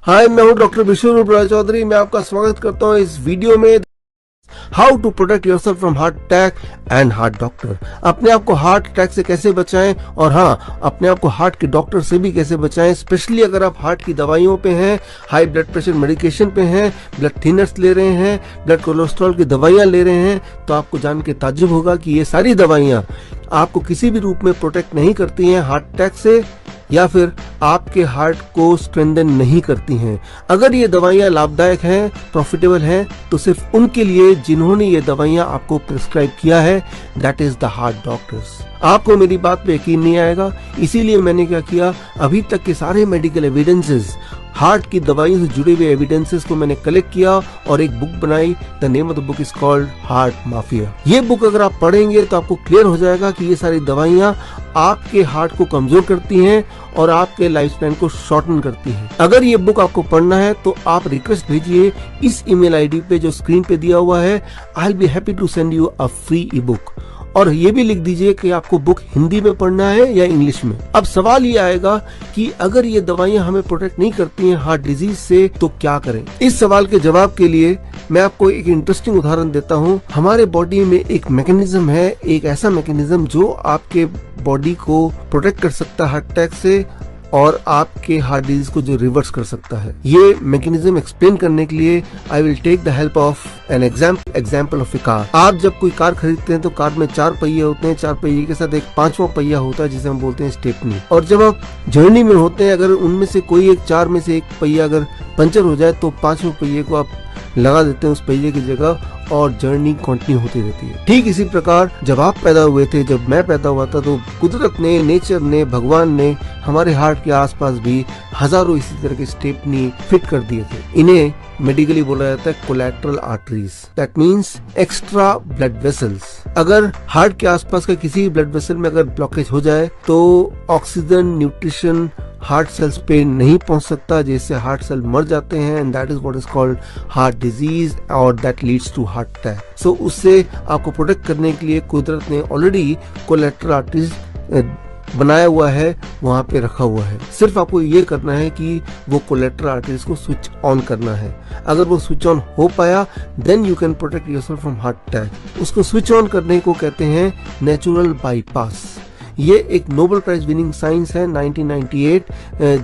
हाय, मैं हूं डॉक्टर विश्वरूप राय चौधरी। मैं आपका स्वागत करता हूं इस वीडियो में। How to protect yourself from heart attack and heart doctor. अपने आप को हार्ट अटैक से कैसे बचाएं और हाँ, अपने आप को हार्ट के डॉक्टर से भी कैसे बचाएं। स्पेशली अगर आप हार्ट की दवाइयों पे हैं, हाई ब्लड प्रेशर मेडिकेशन पे हैं, ब्लड थिनर्स ले रहे हैं, ब्लड कोलेस्ट्रॉल की दवाइयां ले रहे हैं, तो आपको जान के ताज्जुब होगा कि ये सारी दवाइयां आपको किसी भी रूप में प्रोटेक्ट नहीं करती हैं हार्ट अटैक से, या फिर आपके हार्ट को स्ट्रेंथन नहीं करती हैं। अगर ये दवाइयाँ लाभदायक हैं, प्रॉफिटेबल हैं, तो सिर्फ उनके लिए जिन्होंने ये दवाइयाँ आपको प्रिस्क्राइब किया है, that is the heart doctors. आपको मेरी बात पे यकीन नहीं आएगा, इसीलिए मैंने क्या किया, अभी तक के सारे मेडिकल एविडेंसेस, हार्ट की दवाइयों से जुड़े हुए एविडेंसेस को मैंने कलेक्ट किया और एक बुक बनाई। The name of the book is called heart mafia. ये बुक अगर आप पढ़ेंगे तो आपको क्लियर हो जाएगा कि ये सारी दवाइयाँ आपके हार्ट को कमजोर करती हैं और आपके लाइफ स्पैन को शॉर्टन करती हैं। अगर ये बुक आपको पढ़ना है तो आप रिक्वेस्ट भेजिए इस ईमेल आईडी पे जो स्क्रीन पे दिया हुआ है। I will be happy to send you a free e book. और ये भी लिख दीजिए कि आपको बुक हिंदी में पढ़ना है या इंग्लिश में। अब सवाल ये आएगा कि अगर ये दवाइयां हमें प्रोटेक्ट नहीं करती हैं हार्ट डिजीज से तो क्या करें। इस सवाल के जवाब के लिए मैं आपको एक इंटरेस्टिंग उदाहरण देता हूँ। हमारे बॉडी में एक मैकेनिज्म है, एक ऐसा मैकेनिज्म जो आपके बॉडी को प्रोटेक्ट कर सकता है हार्ट अटैक से और आपके हार्ट डिजीज को जो रिवर्स कर सकता है। ये मैकेनिज्म एक्सप्लेन करने के लिए I will take the help of an example of a car. आप जब कोई कार खरीदते हैं तो कार में 4 पहिए होते हैं, 4 पहिए के साथ एक 5वां पहिया होता है जिसे हम बोलते हैं स्टेपनी। और जब आप जर्नी में होते हैं, अगर उनमें से कोई एक 4 में से एक पहिया अगर पंचर हो जाए तो 5वें पहिए को आप लगा देते हैं उस पहिए की जगह और जर्नी कंटिन्यू होती रहती है। ठीक इसी प्रकार जब आप पैदा हुए थे, जब मैं पैदा हुआ था, तो कुदरत ने, नेचर ने, भगवान ने हमारे हार्ट के आसपास भी हजारों इसी तरह के स्टेपनी फिट कर दिए थे। इन्हें मेडिकली बोला जाता है collateral arteries, that means extra blood vessels. अगर हार्ट के आसपास का किसी ब्लड वेसल में अगर ब्लॉकेज हो जाए तो ऑक्सीजन, न्यूट्रिशन हार्ट सेल्स पे नहीं पहुंच सकता, जिससे हार्ट सेल मर जाते हैं and that is what is called heart disease और that leads to heart attack. So उससे आपको प्रोटेक्ट करने के लिए कुदरत ने ऑलरेडी कोलैटरल आर्टरीज बनाया हुआ है, वहां पे रखा हुआ है। सिर्फ आपको ये करना है कि वो कोलैटरल आर्टरीज को स्विच ऑन करना है। अगर वो स्विच ऑन हो पाया then you can protect yourself from heart attack. उसको स्विच ऑन करने को कहते हैं नेचुरल बाईपास। ये एक नोबेल प्राइज विनिंग साइंस है 1998,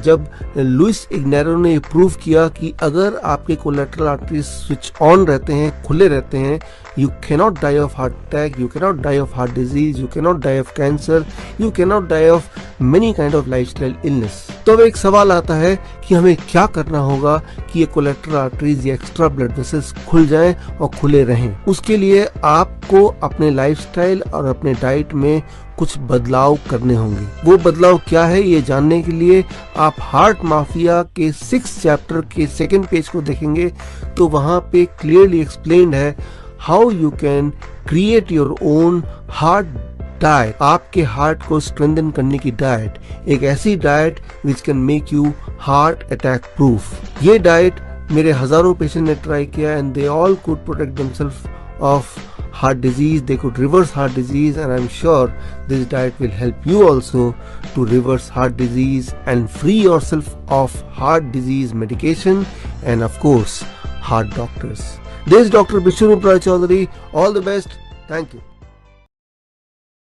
जब लुइस इग्नेरो ने प्रूव किया कि अगर आपके कोलैटरल आर्टरीज स्विच ऑन रहते हैं, खुले रहते हैं, you cannot die of heart attack, you cannot die of heart disease, you cannot die of cancer, you cannot die of many kind of lifestyle illness। तो अब एक सवाल आता है कि हमें क्या करना होगा कि ये कोलैटरल आर्टरीज या एक्स्ट्रा ब्लड वेसल्स खुल जाएं और खुले रहें। उसके लिए आपको अपने लाइफस्टाइल और अपने डाइट में कुछ बदलाव करने होंगे। वो बदलाव क्या है ये जानने के लिए आप हार्ट माफिया के 6th चैप्टर के 2nd पेज को देखेंगे तो वहां पे क्लियरली एक्सप्लेन्ड है how you can create your own heart diet. आपके हार्ट को स्ट्रेंथन करने की डाइट, एक ऐसी diet which can make you heart attack proof. ये डाइट मेरे हजारों पेशेंट ने ट्राई किया and they all could protect themselves of heart disease, they could reverse heart disease, and I'm sure this diet will help you also to reverse heart disease and free yourself of heart disease medication and of course heart doctors. This is Dr. Vishwarup Rai Chaudhary. All the best. Thank you.